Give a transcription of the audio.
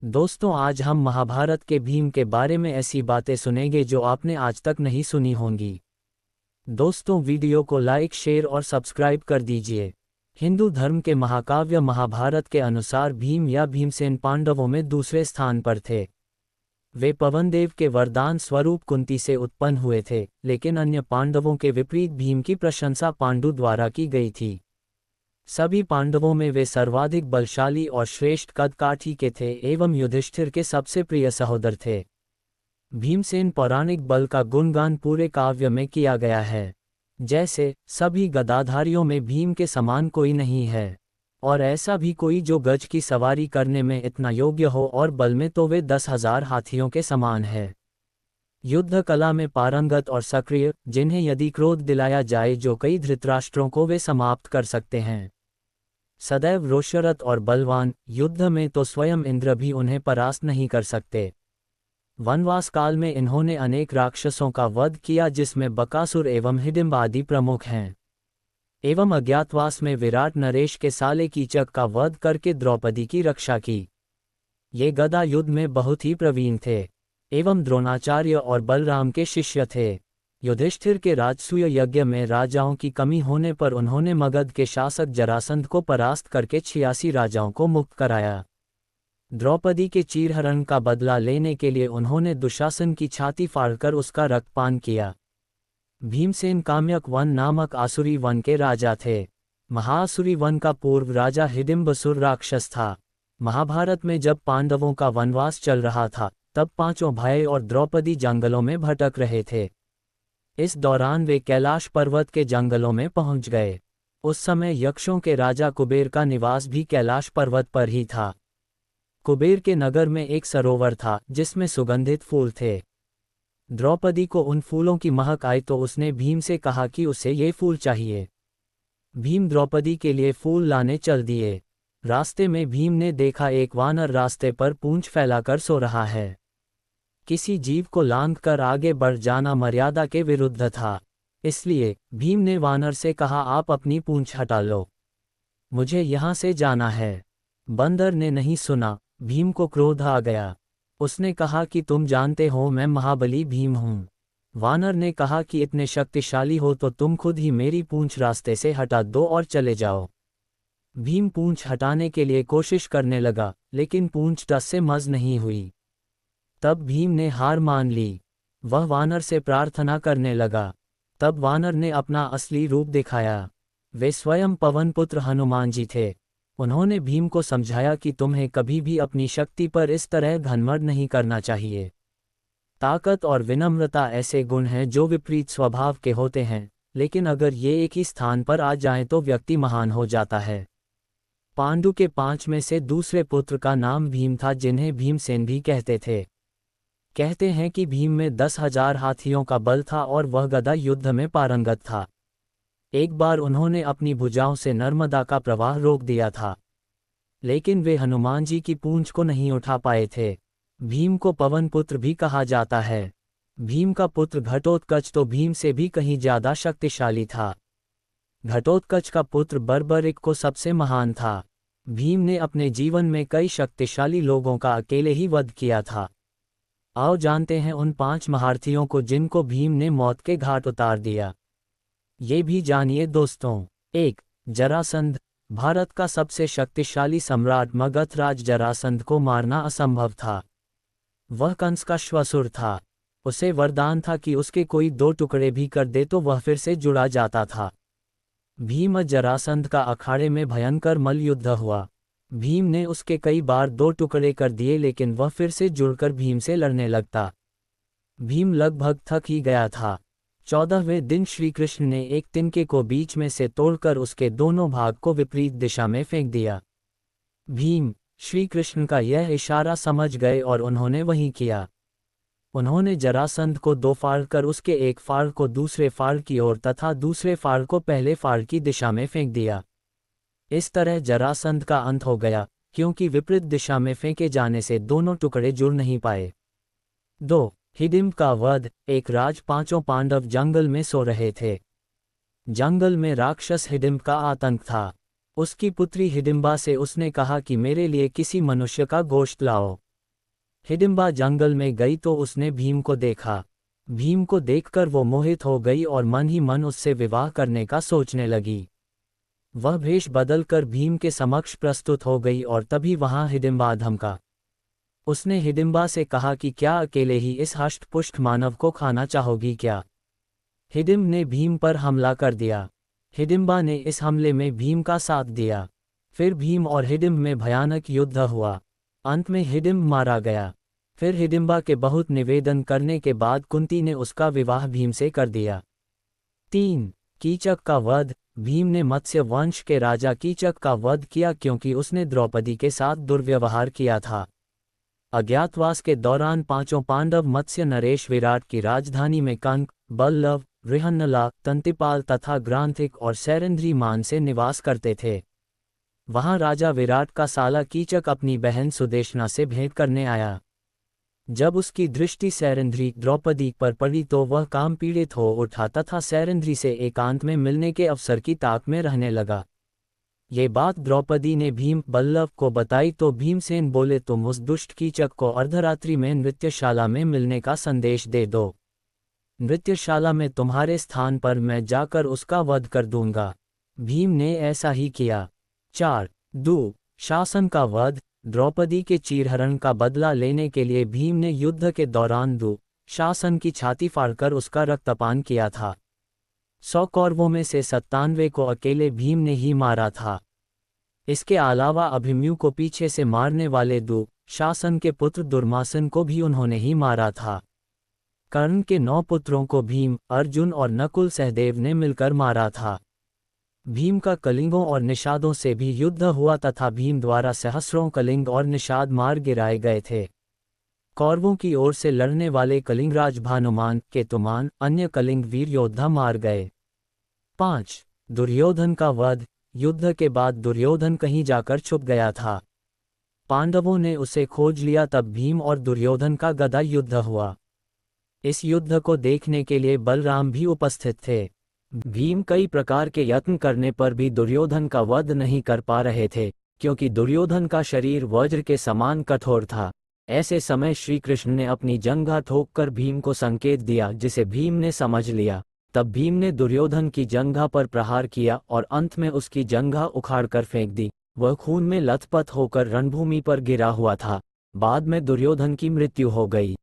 दोस्तों, आज हम महाभारत के भीम के बारे में ऐसी बातें सुनेंगे जो आपने आज तक नहीं सुनी होंगी। दोस्तों, वीडियो को लाइक, शेयर और सब्सक्राइब कर दीजिए। हिंदू धर्म के महाकाव्य महाभारत के अनुसार भीम या भीमसेन पांडवों में दूसरे स्थान पर थे। वे पवनदेव के वरदान स्वरूप कुंती से उत्पन्न हुए थे, लेकिन अन्य पांडवों के विपरीत भीम की प्रशंसा पांडु द्वारा की गई थी। सभी पांडवों में वे सर्वाधिक बलशाली और श्रेष्ठ कदकाठी के थे एवं युधिष्ठिर के सबसे प्रिय सहोदर थे। भीमसेन पौराणिक बल का गुणगान पूरे काव्य में किया गया है। जैसे सभी गदाधारियों में भीम के समान कोई नहीं है, और ऐसा भी कोई जो गज की सवारी करने में इतना योग्य हो, और बल में तो वे 10,000 हाथियों के समान है। युद्ध कला में पारंगत और सक्रिय, जिन्हें यदि क्रोध दिलाया जाए जो कई धृतराष्ट्रों को वे समाप्त कर सकते हैं। सदैव रोषरत और बलवान, युद्ध में तो स्वयं इंद्र भी उन्हें परास्त नहीं कर सकते। वनवास काल में इन्होंने अनेक राक्षसों का वध किया, जिसमें बकासुर एवं हिडिंब आदि प्रमुख हैं। एवं अज्ञातवास में विराट नरेश के साले कीचक का वध करके द्रौपदी की रक्षा की। ये गदा युद्ध में बहुत ही प्रवीण थे एवं द्रोणाचार्य और बलराम के शिष्य थे। युधिष्ठिर के राजसूय यज्ञ में राजाओं की कमी होने पर उन्होंने मगध के शासक जरासंध को परास्त करके 86 राजाओं को मुक्त कराया। द्रौपदी के चीरहरण का बदला लेने के लिए उन्होंने दुशासन की छाती फाड़कर उसका रक्तपान किया। भीमसेन काम्यक वन नामक आसुरी वन के राजा थे। महासुरी वन का पूर्व राजा हिडिंबसुर राक्षस था। महाभारत में जब पांडवों का वनवास चल रहा था, तब पांचों भाई और द्रौपदी जंगलों में भटक रहे थे। इस दौरान वे कैलाश पर्वत के जंगलों में पहुंच गए। उस समय यक्षों के राजा कुबेर का निवास भी कैलाश पर्वत पर ही था। कुबेर के नगर में एक सरोवर था जिसमें सुगंधित फूल थे। द्रौपदी को उन फूलों की महक आई तो उसने भीम से कहा कि उसे ये फूल चाहिए। भीम द्रौपदी के लिए फूल लाने चल दिए। रास्ते में भीम ने देखा एक वानर रास्ते पर पूंछ फैलाकर सो रहा है। किसी जीव को लांघकर आगे बढ़ जाना मर्यादा के विरुद्ध था, इसलिए भीम ने वानर से कहा, आप अपनी पूंछ हटा लो, मुझे यहाँ से जाना है। बंदर ने नहीं सुना। भीम को क्रोध आ गया। उसने कहा कि तुम जानते हो मैं महाबली भीम हूँ। वानर ने कहा कि इतने शक्तिशाली हो तो तुम खुद ही मेरी पूंछ रास्ते से हटा दो और चले जाओ। भीम पूंछ हटाने के लिए कोशिश करने लगा, लेकिन पूंछ टस से मज नहीं हुई। तब भीम ने हार मान ली। वह वानर से प्रार्थना करने लगा। तब वानर ने अपना असली रूप दिखाया। वे स्वयं पवनपुत्र हनुमान जी थे। उन्होंने भीम को समझाया कि तुम्हें कभी भी अपनी शक्ति पर इस तरह घमंड नहीं करना चाहिए। ताकत और विनम्रता ऐसे गुण हैं जो विपरीत स्वभाव के होते हैं, लेकिन अगर ये एक ही स्थान पर आ जाएं तो व्यक्ति महान हो जाता है। पांडु के 5 में से दूसरे पुत्र का नाम भीम था, जिन्हें भीमसेन भी कहते थे। कहते हैं कि भीम में 10,000 हाथियों का बल था और वह गदा युद्ध में पारंगत था। एक बार उन्होंने अपनी भुजाओं से नर्मदा का प्रवाह रोक दिया था, लेकिन वे हनुमान जी की पूंछ को नहीं उठा पाए थे। भीम को पवन पुत्र भी कहा जाता है। भीम का पुत्र घटोत्कच तो भीम से भी कहीं ज्यादा शक्तिशाली था। घटोत्कच का पुत्र बर्बरिक को सबसे महान था। भीम ने अपने जीवन में कई शक्तिशाली लोगों का अकेले ही वध किया था। आओ जानते हैं उन 5 महारथियों को जिनको भीम ने मौत के घाट उतार दिया। ये भी जानिए दोस्तों। 1. जरासंध। भारत का सबसे शक्तिशाली सम्राट मगधराज जरासंध को मारना असंभव था। वह कंस का श्वसुर था। उसे वरदान था कि उसके कोई 2 टुकड़े भी कर दे तो वह फिर से जुड़ा जाता था। भीम जरासंध का अखाड़े में भयंकर मल्लयुद्ध हुआ। भीम ने उसके कई बार 2 टुकड़े कर दिए, लेकिन वह फिर से जुड़कर भीम से लड़ने लगता। भीम लगभग थक ही गया था। 14वें दिन श्री कृष्ण ने एक तिनके को बीच में से तोड़कर उसके दोनों भाग को विपरीत दिशा में फेंक दिया। भीम श्री कृष्ण का यह इशारा समझ गए और उन्होंने वही किया। उन्होंने जरासंध को 2 फाड़ कर उसके एक फाड़ को दूसरे फाड़ की ओर तथा दूसरे फाड़ को पहले फाड़ की दिशा में फेंक दिया। इस तरह जरासंध का अंत हो गया, क्योंकि विपरीत दिशा में फेंके जाने से दोनों टुकड़े जुड़ नहीं पाए। 2. हिडिंब का वध। एक राज 5 पांडव जंगल में सो रहे थे। जंगल में राक्षस हिडिंब का आतंक था। उसकी पुत्री हिडिंबा से उसने कहा कि मेरे लिए किसी मनुष्य का गोश्त लाओ। हिडिंबा जंगल में गई तो उसने भीम को देखा। भीम को देखकर वो मोहित हो गई और मन ही मन उससे विवाह करने का सोचने लगी। वह भेष बदलकर भीम के समक्ष प्रस्तुत हो गई और तभी वहां हिडिंबा धमका। उसने हिडिंबा से कहा कि क्या अकेले ही इस हष्ट-पुष्ट मानव को खाना चाहोगी क्या? हिडिंब ने भीम पर हमला कर दिया। हिडिंबा ने इस हमले में भीम का साथ दिया। फिर भीम और हिडिंब में भयानक युद्ध हुआ। अंत में हिडिंब मारा गया। फिर हिडिंबा के बहुत निवेदन करने के बाद कुंती ने उसका विवाह भीम से कर दिया। 3. कीचक का वध। भीम ने मत्स्य वंश के राजा कीचक का वध किया क्योंकि उसने द्रौपदी के साथ दुर्व्यवहार किया था। अज्ञातवास के दौरान पांचों पांडव मत्स्य नरेश विराट की राजधानी में कंक, बल्लव, रिहन्नला, तंतिपाल तथा ग्रांथिक और सैरंध्री मान से निवास करते थे। वहां राजा विराट का साला कीचक अपनी बहन सुदेशना से भेंट करने आया। जब उसकी दृष्टि सैरंध्री द्रौपदी पर पड़ी तो वह काम पीड़ित हो उठा तथा सैरंध्री से एकांत में मिलने के अवसर की ताक में रहने लगा। ये बात द्रौपदी ने भीम बल्लव को बताई तो भीमसेन बोले, तुम उस दुष्ट कीचक को अर्धरात्रि में नृत्यशाला में मिलने का संदेश दे दो। नृत्यशाला में तुम्हारे स्थान पर मैं जाकर उसका वध कर दूंगा। भीम ने ऐसा ही किया। 4. दु शासन का वध। द्रौपदी के चीरहरण का बदला लेने के लिए भीम ने युद्ध के दौरान दु शासन की छाती फाड़कर उसका रक्तपान किया था। 100 कौरवों में से 97 को अकेले भीम ने ही मारा था। इसके अलावा अभिमन्यु को पीछे से मारने वाले दु शासन के पुत्र दुर्मासन को भी उन्होंने ही मारा था। कर्ण के 9 पुत्रों को भीम, अर्जुन और नकुल सहदेव ने मिलकर मारा था। भीम का कलिंगों और निषादों से भी युद्ध हुआ तथा भीम द्वारा सहस्रों कलिंग और निषाद मार गिराए गए थे। कौरवों की ओर से लड़ने वाले कलिंगराज भानुमान, केतुमान, अन्य कलिंग वीर योद्धा मार गए। 5. दुर्योधन का वध। युद्ध के बाद दुर्योधन कहीं जाकर छुप गया था। पांडवों ने उसे खोज लिया तब भीम और दुर्योधन का गदा युद्ध हुआ। इस युद्ध को देखने के लिए बलराम भी उपस्थित थे। भीम कई प्रकार के यत्न करने पर भी दुर्योधन का वध नहीं कर पा रहे थे, क्योंकि दुर्योधन का शरीर वज्र के समान कठोर था। ऐसे समय श्री कृष्ण ने अपनी जंघा ठोककर भीम को संकेत दिया, जिसे भीम ने समझ लिया। तब भीम ने दुर्योधन की जंघा पर प्रहार किया और अंत में उसकी जंघा उखाड़कर फेंक दी। वह खून में लथपथ होकर रणभूमि पर गिरा हुआ था। बाद में दुर्योधन की मृत्यु हो गई।